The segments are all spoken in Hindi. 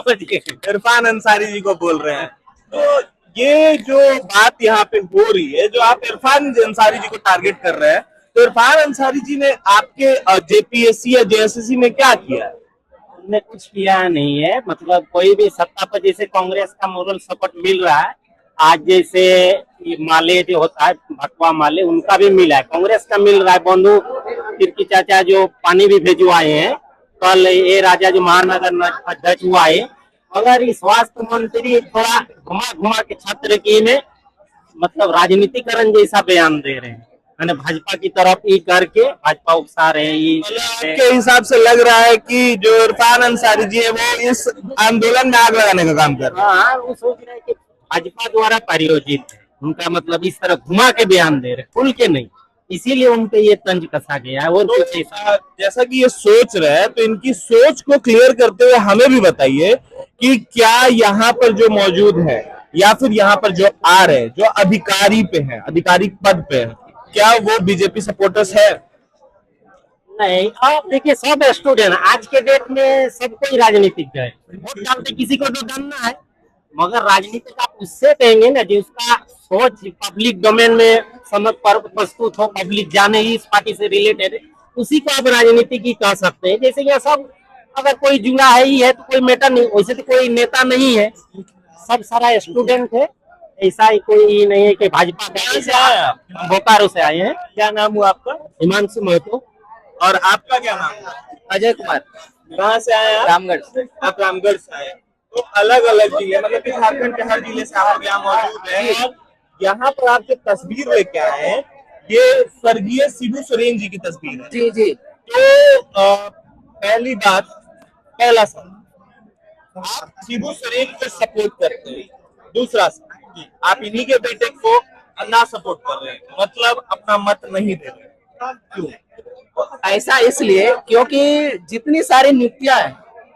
इरफान अंसारी जी को बोल रहे हैं। तो ये जो बात यहाँ पे हो रही है, जो आप इरफान अंसारी जी को टारगेट कर रहे हैं, तो इरफान अंसारी जी ने आपके जेपीएससी या जेएसएससी में क्या किया है? ने कुछ किया नहीं है। मतलब कोई भी सत्ता पर जैसे कांग्रेस का मोरल सपोर्ट मिल रहा है, आज जैसे माले जो होता है भटवा माले, उनका भी मिला है, कांग्रेस का मिल रहा है। बंधु तिर्की चाचा जो पानी भी भिजवाए हैं, कल ये राजा जो महानगर अध्यक्ष हुआ है, अगर इस स्वास्थ्य मंत्री थोड़ा घुमा घुमा के छात्र की में मतलब राजनीतिकरण जैसा बयान दे रहे हैं, मैंने भाजपा की तरफ ही करके भाजपा उकसा रहे हैं। आपके हिसाब से लग रहा है कि जो इरफान अंसारी जी है वो इस आंदोलन में आग लगाने का काम कर रहे हैं? हाँ, वो सोच रहे हैं कि भाजपा द्वारा प्रायोजित है, उनका मतलब इस तरह घुमा के बयान दे रहे, खुल के नहीं, इसीलिए उन पे ये तंज कसा गया है। और तो जैसा कि ये सोच रहे हैं, तो इनकी सोच को क्लियर करते हुए हमें भी बताइए कि क्या यहाँ पर जो मौजूद है या फिर यहाँ पर जो आ रहे हैं, जो अधिकारी पे हैं, अधिकारी पद पे हैं, क्या वो बीजेपी सपोर्टर्स है? नहीं, आप देखिए सब स्टूडेंट आज के डेट में सब कोई राजनीतिक है, वोट डालते किसी को तो डालना है, मगर राजनीतिक आप उससे कहेंगे ना जिसका सोच पब्लिक डोमेन में समझ पर प्रस्तुत हो, पब्लिक जाने ही इस पार्टी से रिलेटेड है, उसी को आप राजनीतिक ही कह सकते हैं। जैसे ये सब अगर कोई जुड़ा है ही है तो कोई मैटर नहीं, वैसे तो कोई नेता नहीं है, सब सारा स्टूडेंट है, ऐसा ही कोई नहीं है कि भाजपा का। बोकारो से आए हैं। क्या नाम हुआ आपका? हिमांशु महतो। और आपका क्या नाम है? अजय कुमार। कहाँ से आए आप? रामगढ़ से। आप रामगढ़ से आए। तो अलग अलग जिले, मतलब कि झारखंड के हर जिले से आप यहाँ मौजूद हैं। यहाँ पर आप जो तस्वीर लेके आए हैं, ये स्वर्गीय शिबू सोरेन जी की तस्वीर है। जी जी। तो पहली बात, पहला सवाल, आप शिबू सोरेन को सपोर्ट करते हैं। दूसरा सवाल, आप इन्हीं के बेटे को ना सपोर्ट कर रहे हैं, मतलब अपना मत नहीं दे रहे, क्यों? ऐसा इसलिए क्योंकि जितनी सारी नियुक्तियां हैं,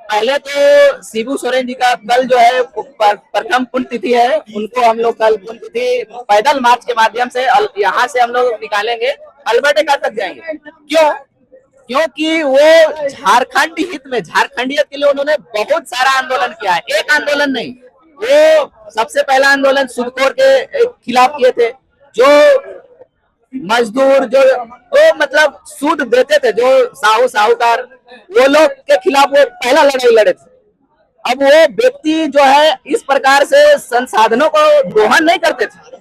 पहले तो शिबू सोरेन जी का कल जो है प्रथम पुण्यतिथि है, उनको हम लोग कल पुण्यतिथि पैदल मार्च के माध्यम से यहाँ से हम लोग निकालेंगे, अल्बर्टेका तक जाएंगे। क्यों? क्योंकि वो झारखंड हित में, झारखंडियत के लिए उन्होंने बहुत सारा आंदोलन किया है, एक आंदोलन नहीं। वो सबसे पहला आंदोलन सूदखोर के खिलाफ किए थे, जो मजदूर जो वो मतलब सूद देते थे, जो साहूकार, वो लोग के खिलाफ वो पहला लड़ाई लड़े थे। अब वो व्यक्ति जो है इस प्रकार से संसाधनों को दोहन नहीं करते थे,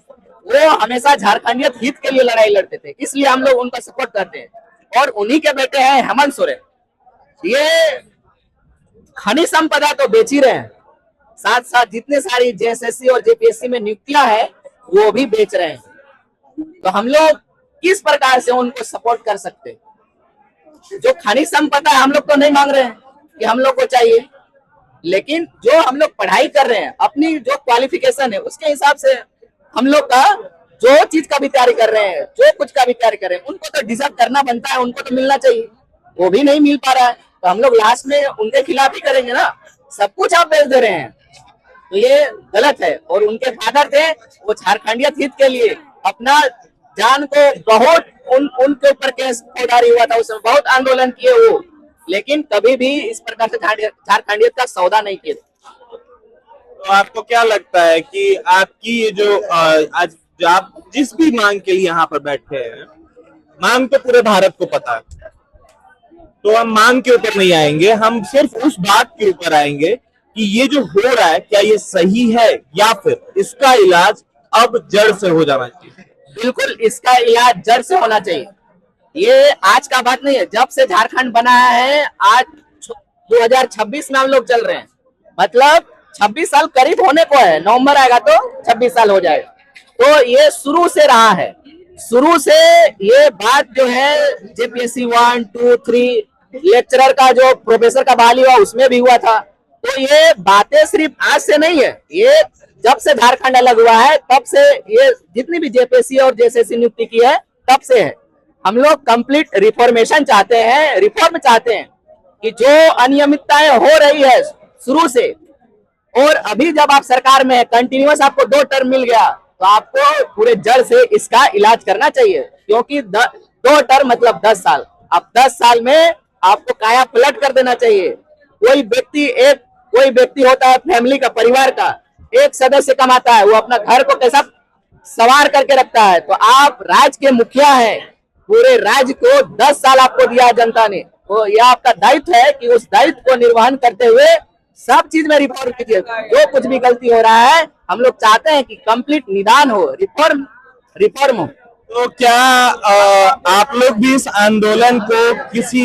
वो हमेशा झारखंडियत हित के लिए लड़ाई लड़ते थे, इसलिए हम लोग उनका सपोर्ट करते हैं। और उन्हीं के बेटे हैं हेमंत सोरेन। ये खनिज संपदा तो बेच ही रहे हैं, साथ साथ जितने सारी जेएसएससी और जेपीएससी में नियुक्तियां हैं वो भी बेच रहे हैं। तो हम लोग किस प्रकार से उनको सपोर्ट कर सकते हैं? जो खनिज संपदा हम लोग तो नहीं मांग रहे हैं कि हम लोग को चाहिए, लेकिन जो हम लोग पढ़ाई कर रहे हैं, अपनी जो क्वालिफिकेशन है उसके हिसाब से हम लोग का जो चीज का भी तैयारी कर रहे हैं, जो कुछ का भी तैयारी कर रहे हैं, उनको तो डिजर्व करना बनता है, उनको तो मिलना चाहिए, वो भी नहीं मिल पा रहा है। तो हम लोग लास्ट में उनके खिलाफ ही करेंगे ना, सब कुछ आप बेच दे रहे हैं, तो ये गलत है। और उनके फादर थे, वो झारखंडियत हित के लिए अपना जान को बहुत उनके ऊपर केस फौजदारी हुआ था, उसमें बहुत आंदोलन किए वो, लेकिन कभी भी इस प्रकार से झारखंडियत का सौदा नहीं किया। तो आपको क्या लगता है कि आपकी ये जो आज आप जिस भी मांग के लिए यहाँ पर बैठे हैं, मांग तो पूरे भारत को पता है, तो हम मांग के ऊपर नहीं आएंगे, हम सिर्फ उस बात के ऊपर आएंगे कि ये जो हो रहा है क्या ये सही है या फिर इसका इलाज अब जड़ से हो जाना चाहिए? बिल्कुल, इसका इलाज जड़ से होना चाहिए। ये आज का बात नहीं है, जब से झारखंड बनाया है, आज 2026 में हम लोग चल रहे हैं, मतलब 26 साल करीब होने को है, नवंबर आएगा तो 26 साल हो जाएगा। तो ये शुरू से रहा है, शुरू से ये बात जो है जेपीएससी 1, 2, 3 लेक्चरर का जो प्रोफेसर का बहाली हुआ उसमें भी हुआ था। तो ये बातें सिर्फ आज से नहीं है, ये जब से झारखंड अलग हुआ है तब से ये जितनी भी जेपीएससी और जेएसएससी नियुक्ति की है तब से है। हम लोग कंप्लीट रिफॉर्मेशन चाहते हैं, रिफॉर्म चाहते हैं कि जो अनियमितताएं हो रही है शुरू से, और अभी जब आप सरकार में कंटिन्यूअस आपको 2 टर्म मिल गया तो आपको पूरे जड़ से इसका इलाज करना चाहिए, क्योंकि 2 टर्म मतलब 10 साल। अब 10 साल में आपको काया पलट कर देना चाहिए। कोई व्यक्ति एक कोई व्यक्ति होता है फैमिली का, परिवार का एक सदस्य कमाता है, वो अपना घर को कैसा सवार करके रखता है। तो आप राज्य के मुखिया हैं, पूरे राज्य को 10 साल आपको दिया है जनता ने, तो यह आपका दायित्व है कि उस दायित्व को निर्वहन करते हुए सब चीज में रिफॉर्म कीजिए। जो कुछ भी गलती हो रहा है, हम लोग चाहते हैं कि कंप्लीट निदान हो, रिफॉर्म हो। तो क्या आप लोग भी इस आंदोलन को किसी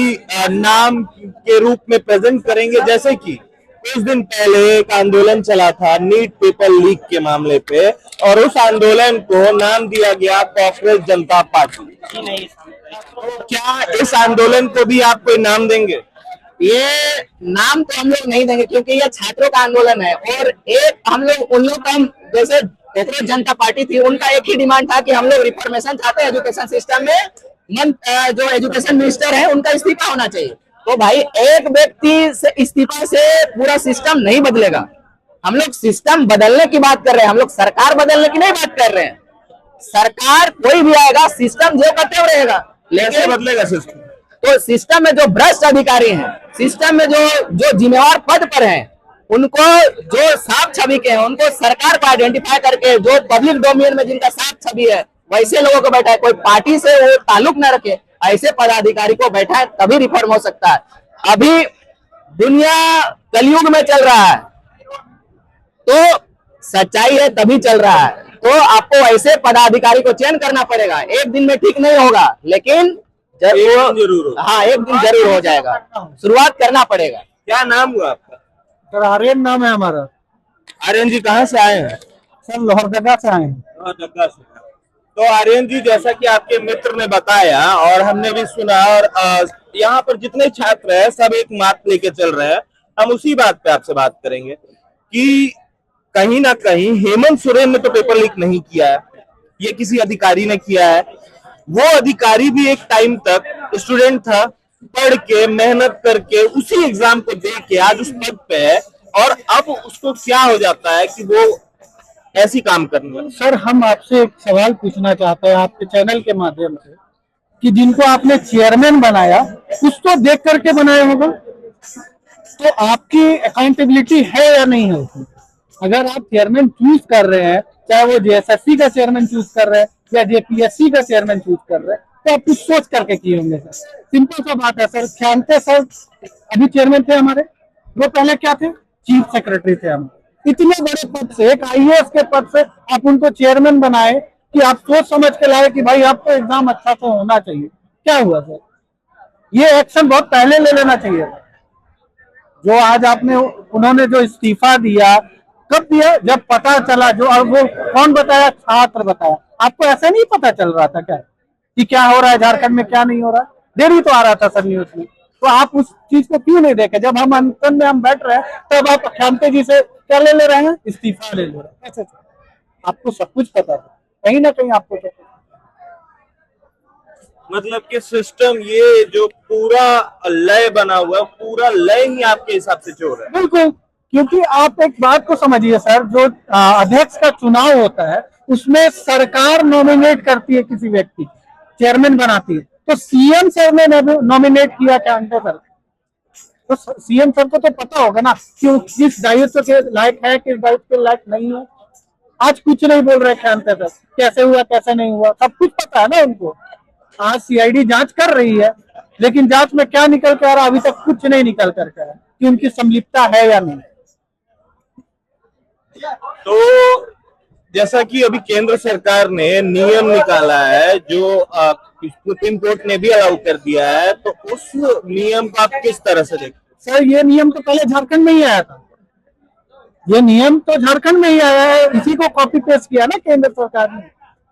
नाम के रूप में प्रेजेंट करेंगे? जैसे कि कुछ दिन पहले एक आंदोलन चला था नीट पेपर लीक के मामले पे, और उस आंदोलन को नाम दिया गया कॉकरोच जनता पार्टी। तो क्या इस आंदोलन को भी आप कोई नाम देंगे? ये नाम तो हम लोग नहीं देंगे, क्योंकि ये छात्रों का आंदोलन है। और एक हम लोग उन लोग का, जैसे कॉकरोच जनता पार्टी थी, उनका एक ही डिमांड था कि हम लोग रिफॉर्मेशन चाहते हैं एजुकेशन सिस्टम में। जो एजुकेशन मिनिस्टर है उनका इस्तीफा होना चाहिए। तो भाई एक व्यक्ति से इस्तीफा से पूरा सिस्टम नहीं बदलेगा। हम लोग सिस्टम बदलने की बात कर रहे हैं, हम लोग सरकार बदलने की नहीं बात कर रहे हैं। सरकार कोई भी आएगा, सिस्टम जो करते हुए रहेगा, कैसे लेकिन बदलेगा सिस्टम? तो सिस्टम में जो भ्रष्ट अधिकारी हैं, सिस्टम में जो जिम्मेवार पद पर हैं, उनको, जो साफ छवि के हैं, उनको सरकार को आइडेंटिफाई करके, जो पब्लिक डोमेन में जिनका साफ छवि है, वैसे लोगों को बैठाए। कोई पार्टी से वो ताल्लुक न रखे, ऐसे पदाधिकारी को बैठाए, तभी रिफॉर्म हो सकता है। अभी दुनिया कलयुग में चल रहा है, तो सच्चाई है तभी चल रहा है। तो आपको ऐसे पदाधिकारी को चयन करना पड़ेगा। एक दिन में ठीक नहीं होगा, लेकिन जरूर हाँ, एक दिन जरूर हो जाएगा। शुरुआत करना पड़ेगा। क्या नाम हुआ आपका? सर आर्यन नाम है हमारा। आर्यन जी कहाँ से आए हैं? सर लोहरदगा से आए हैं। लोहरदगा से। तो आर्यन जी, जैसा कि आपके मित्र ने बताया और हमने भी सुना, और यहाँ पर जितने छात्र हैं सब एक मात लेके चल रहे हैं। हम उसी बात पे आपसे बात करेंगे कि कहीं ना कहीं हेमंत सोरेन ने तो पेपर लीक नहीं किया है, ये किसी अधिकारी ने किया है। वो अधिकारी भी एक टाइम तक स्टूडेंट था, पढ़ के मेहनत करके उसी एग्जाम को दे के आज उस पद पे है, और अब उसको क्या हो जाता है कि वो ऐसी काम करने लगे। सर हम आपसे एक सवाल पूछना चाहते हैं आपके चैनल के माध्यम से, कि जिनको आपने चेयरमैन बनाया कुछ तो देख करके बनाया होगा, तो आपकी अकाउंटेबिलिटी है या नहीं है उसमें? अगर आप चेयरमैन चूज कर रहे हैं, चाहे वो जेएसएससी का चेयरमैन चूज कर रहे हैं या जेपीएससी का चेयरमैन चूज कर रहे हैं, तो आप कुछ सोच करके किए होंगे सर। सिंपल सा बात है सर। ख्यांते सर अभी चेयरमैन थे हमारे, वो पहले क्या थे? चीफ सेक्रेटरी थे हमारे। इतने बड़े पद से, एक आईएएस के पद से आप उनको चेयरमैन बनाए कि आप सोच समझ के लाए कि भाई आपको एग्जाम अच्छा तो होना चाहिए। क्या हुआ सर? ये एक्शन बहुत पहले ले लेना चाहिए। जो आज आपने, उन्होंने जो इस्तीफा दिया, कब दिया? जब पता चला। जो अब वो कौन बताया? छात्र बताया। आपको ऐसा नहीं पता चल रहा था क्या कि क्या हो रहा है झारखंड में, क्या नहीं हो रहा? डेली तो आ रहा था सर न्यूज में। तो आप उस चीज को क्यों नहीं देखे? जब हम अंतन में हम बैठ रहे हैं, तब आप खानते जी से क्या ले रहे हैं? इस्तीफा ले रहे हैं। ऐसे आपको सब कुछ पता था, कहीं ना कहीं आपको तो मतलब कि सिस्टम, ये जो पूरा लय बना हुआ है, पूरा लय ही आपके हिसाब से चोर है। बिल्कुल। क्योंकि आप एक बात को समझिए सर, जो अध्यक्ष का चुनाव होता है उसमें सरकार नॉमिनेट करती है किसी व्यक्ति, चेयरमैन बनाती है। तो सीएम सर ने नॉमिनेट किया क्या सर? तो सीएम सर को तो पता होगा ना कि किस दायित्व के लायक है, किस दायित्व के लायक नहीं है। आज कुछ नहीं बोल रहे ख्यांते सर, कैसे हुआ कैसे नहीं हुआ सब कुछ पता है ना उनको। आज सीआईडी जांच कर रही है, लेकिन जांच में क्या निकल कर आ रहा, अभी तक कुछ नहीं निकल कर आ रहा कि उनकी संलिप्तता है या नहीं। तो जैसा कि अभी केंद्र सरकार ने नियम निकाला है, जो सुप्रीम कोर्ट ने भी अलाउ कर दिया है, तो उस नियम को आप किस तरह से देखते हैं? सर ये नियम तो पहले झारखंड में ही आया था। ये नियम तो झारखंड में ही आया है, इसी को कॉपी पेस्ट किया ना केंद्र सरकार ने।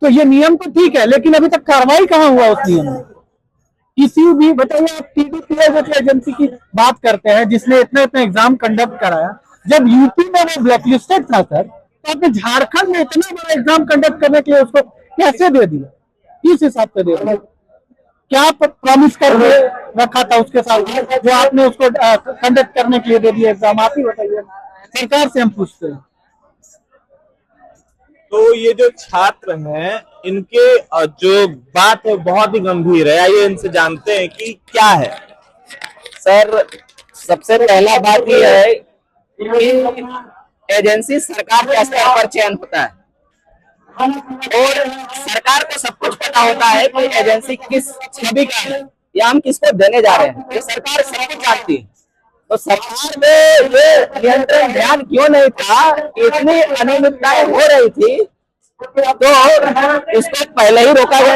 तो ये नियम तो ठीक है, लेकिन अभी तक कार्रवाई कहाँ हुआ उस नियम में? किसी भी, बताइए आप टीडीपीएस एजेंसी की बात करते हैं जिसने इतने इतने एग्जाम कंडक्ट कराया। जब यूपी में वो ब्लैकलिस्टेड था सर, तो आपने झारखंड में इतना बड़ा एग्जाम कंडक्ट करने के लिए उसको कैसे दे दिया? किस हिसाब से दे दिया? क्या प्रॉमिस करके रखा था उसके साथ जो आपने उसको कंडक्ट करने के लिए दे दिया एग्जाम? आप ही बताइए, सरकार से हम पूछते हैं। तो ये जो छात्र हैं, इनके जो बात है बहुत ही गंभीर है। आइए इनसे जानते हैं कि क्या है। सर सबसे पहला बात यह है कि एजेंसी सरकार के स्तर पर चयन होता है और सरकार को सब कुछ पता होता है कि एजेंसी किस छवि का है या हम किसको देने जा रहे हैं, ये सरकार सब कुछ जानती है। तो सरकार में ये नियंत्रण ध्यान क्यों नहीं था, इतनी अनियमितताएं हो रही थी, तो इसको पहले ही रोका गया।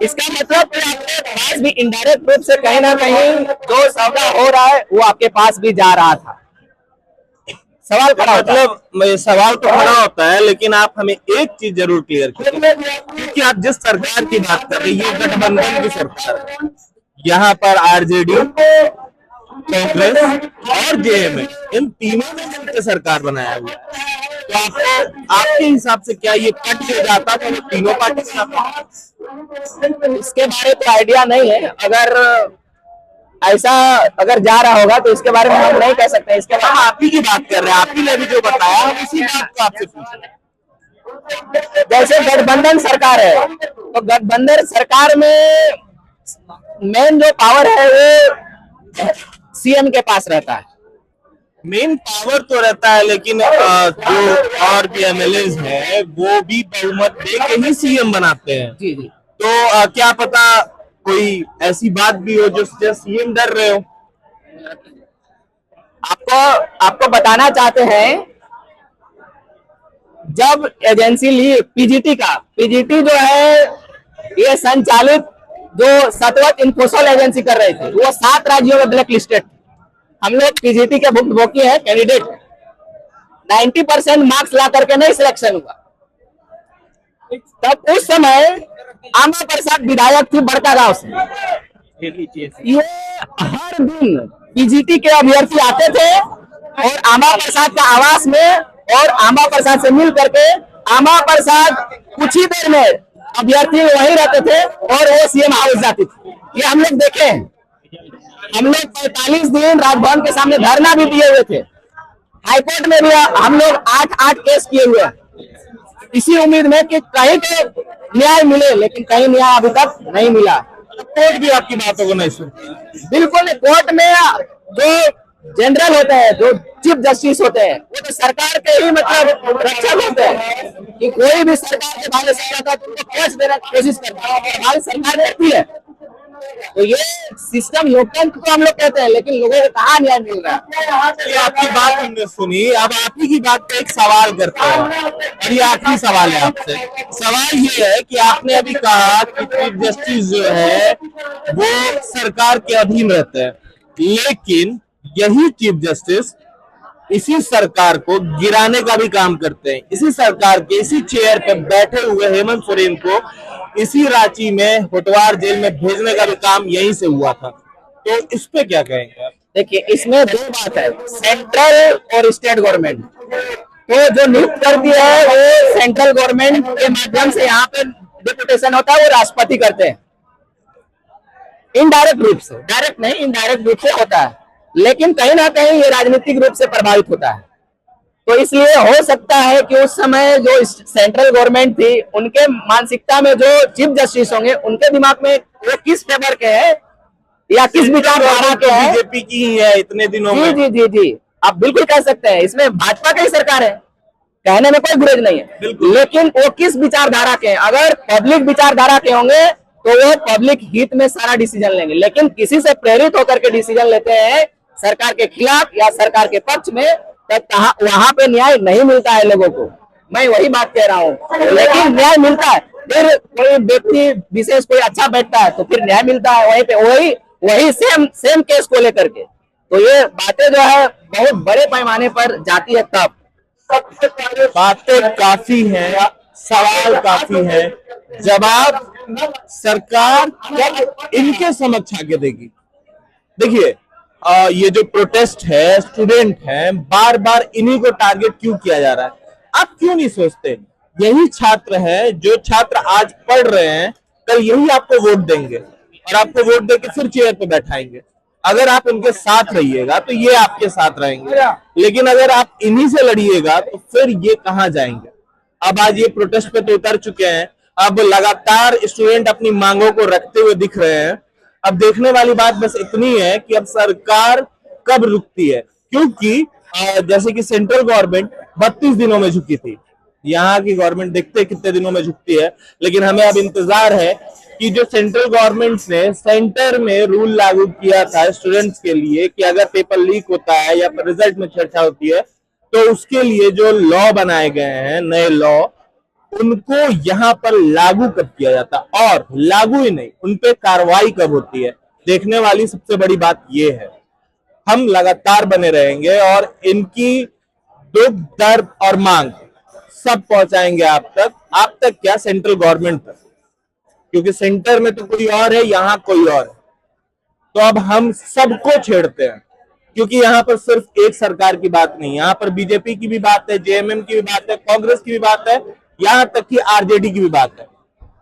इसका मतलब कि आपके पास भी इनडायरेक्ट रूप से कहीं ना कहीं जो सौदा हो रहा है वो आपके पास भी जा रहा था। सवाल खड़ा होता है। मतलब सवाल तो खड़ा होता है, लेकिन आप हमें एक चीज जरूर क्लियर कीजिए, क्योंकि आप जिस सरकार की बात कर रहे हैं ये गठबंधन की सरकार है। यहाँ पर आरजेडी, कांग्रेस और जेएमएम, इन तीनों ने मिलकर सरकार बनाया हुआ है। तो आपके हिसाब से क्या ये कट हो जाता तो तीनों पार्टी के साथ? इसके बारे में आइडिया नहीं है। अगर जा रहा होगा तो इसके बारे में हम नहीं कह सकते। इसके हम आप ही की बात कर रहे हैं, आप ही ने भी जो बताया हम उसी बात को आपसे पूछ रहे हैं। जैसे गठबंधन सरकार है, तो गठबंधन सरकार में मेन जो पावर है वो सीएम के पास रहता है। मेन पावर तो रहता है, लेकिन जो और भी एमएलएज हैं वो भी बहुमत दे के ही सीएम बनाते हैं। जी जी। तो क्या पता कोई ऐसी बात भी हो जो सीएम डर रहे हो। आपको बताना चाहते हैं, जब एजेंसी ली पीजीटी जो है ये संचालित जो सतवत इन्फोसल एजेंसी कर रहे थे, वो 7 राज्यों में ब्लैक लिस्टेड। हम लोग पीजीटी के भुक्तभोगी हैं, कैंडिडेट 90% मार्क्स ला करके नहीं सिलेक्शन हुआ। तब उस समय आमा प्रसाद विधायक थी बड़का गांव से। ये हर दिन पीजीटी के अभ्यर्थी आते थे और आमा प्रसाद का आवास में और आमा प्रसाद से मिल करके आमा प्रसाद कुछ ही देर में अभ्यर्थी वहीं रहते थे और वो सीएम हाउस जाती थी। ये हम लोग देखे हैं। हम लोग 45 दिन राजभवन के सामने धरना भी दिए हुए थे। हाईकोर्ट में भी हम लोग 8 केस किए हुए हैं, इसी उम्मीद में कि कहीं तो न्याय मिले, लेकिन कहीं न्याय अभी तक नहीं मिला। कोर्ट भी आपकी बातों को नहीं सुनती। बिल्कुल, कोर्ट में जो जनरल होते हैं, जो चीफ जस्टिस होते हैं, वो तो सरकार के ही मतलब रक्षक होते हैं कि कोई भी सरकार के बारे से आता है तो उनको पहुंच देने की कोशिश करता है। हमारी सरकार रहती है, तो ये सिस्टम लोकतंत्र को हम लोग कहते हैं, लेकिन लोगों को कहाँ न्याय मिल रहा है। ये आपकी बात हमने सुनी, अब आप ही की बात पे एक सवाल करते हैं और ये आखिरी सवाल है आपसे। सवाल ये है कि आपने अभी कहा कि चीफ जस्टिस जो है वो सरकार के अधीन रहते हैं, लेकिन यही चीफ जस्टिस इसी सरकार को गिराने का भी काम करते हैं। इसी सरकार के इसी चेयर पे बैठे हुए हेमंत सोरेन को इसी रांची में होटवार जेल में भेजने का भी काम यहीं से हुआ था। तो इस पे क्या कहेंगे आप? देखिए, इसमें 2 बात है, सेंट्रल और स्टेट गवर्नमेंट। तो जो नियुक्त करती है वो सेंट्रल गवर्नमेंट के माध्यम से यहाँ पे डिप्यूटेशन होता है, वो राष्ट्रपति करते हैं। इनडायरेक्ट रूप से, डायरेक्ट नहीं, इनडायरेक्ट रूप से होता है, लेकिन कहीं ना कहीं ये राजनीतिक रूप से प्रभावित होता है। तो इसलिए हो सकता है कि उस समय जो सेंट्रल गवर्नमेंट थी, उनके मानसिकता में जो चीफ जस्टिस होंगे, उनके दिमाग में वो किस फेवर के हैं या किस विचारधारा के हैं। बीजेपी की ही है इतने दिनों में। जी जी जी, आप बिल्कुल कह सकते हैं, इसमें भाजपा की सरकार है, कहने में कोई गुरेज नहीं है, लेकिन वो किस विचारधारा के हैं। अगर पब्लिक विचारधारा के होंगे तो वो पब्लिक हित में सारा डिसीजन लेंगे, लेकिन किसी से प्रेरित होकर के डिसीजन लेते हैं सरकार के खिलाफ या सरकार के पक्ष में, तो वहां पे न्याय नहीं मिलता है लोगों को। मैं वही बात कह रहा हूँ, लेकिन न्याय मिलता है। फिर कोई व्यक्ति विशेष कोई अच्छा बैठता है तो फिर न्याय मिलता है वहीं पे, वही सेम केस को लेकर के। तो ये बातें जो है बहुत बड़े पैमाने पर जाती है। तब बातें काफी हैं, सवाल काफी है, जवाब सरकार कब इनके समक्ष आके देगी। देखिए, ये जो प्रोटेस्ट है, स्टूडेंट हैं, बार बार इन्हीं को टारगेट क्यों किया जा रहा है? आप क्यों नहीं सोचते यही छात्र है, जो छात्र आज पढ़ रहे हैं, कल यही आपको वोट देंगे और आपको वोट देके फिर चेयर पे बैठाएंगे। अगर आप उनके साथ रहिएगा तो ये आपके साथ रहेंगे, लेकिन अगर आप इन्हीं से लड़िएगा तो फिर ये कहाँ जाएंगे। अब आज ये प्रोटेस्ट पे तो उतर चुके हैं, अब लगातार स्टूडेंट अपनी मांगों को रखते हुए दिख रहे हैं। अब देखने वाली बात बस इतनी है कि अब सरकार कब रुकती है, क्योंकि जैसे कि सेंट्रल गवर्नमेंट 32 दिनों में झुकी थी, यहाँ की गवर्नमेंट देखते कितने दिनों में झुकती है, लेकिन हमें अब इंतजार है कि जो सेंट्रल गवर्नमेंट ने सेंटर में रूल लागू किया था स्टूडेंट्स के लिए कि अगर पेपर लीक होता है या फिर रिजल्ट में चर्चा होती है तो उसके लिए जो लॉ बनाए गए हैं, नए लॉ, उनको यहाँ पर लागू कब किया जाता, और लागू ही नहीं, उनपे कार्रवाई कब होती है, देखने वाली सबसे बड़ी बात ये है। हम लगातार बने रहेंगे और इनकी दुख, दर्द और मांग सब पहुंचाएंगे आप तक क्या, सेंट्रल गवर्नमेंट तक, क्योंकि सेंटर में तो कोई और है, यहाँ कोई और है। तो अब हम सबको छेड़ते हैं, क्योंकि यहाँ पर सिर्फ एक सरकार की बात नहीं, यहाँ पर बीजेपी की भी बात है, जेएमएम की भी बात है, कांग्रेस की भी बात है, यहाँ तक कि आरजेडी की भी बात है।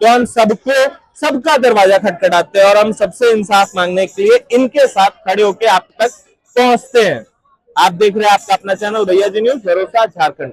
तो हम सबका दरवाजा खटखटाते हैं और हम सबसे इंसाफ मांगने के लिए इनके साथ खड़े होकर आप तक पहुंचते हैं। आप देख रहे हैं आपका अपना चैनल भैया जी न्यूज, भरोसा झारखंड।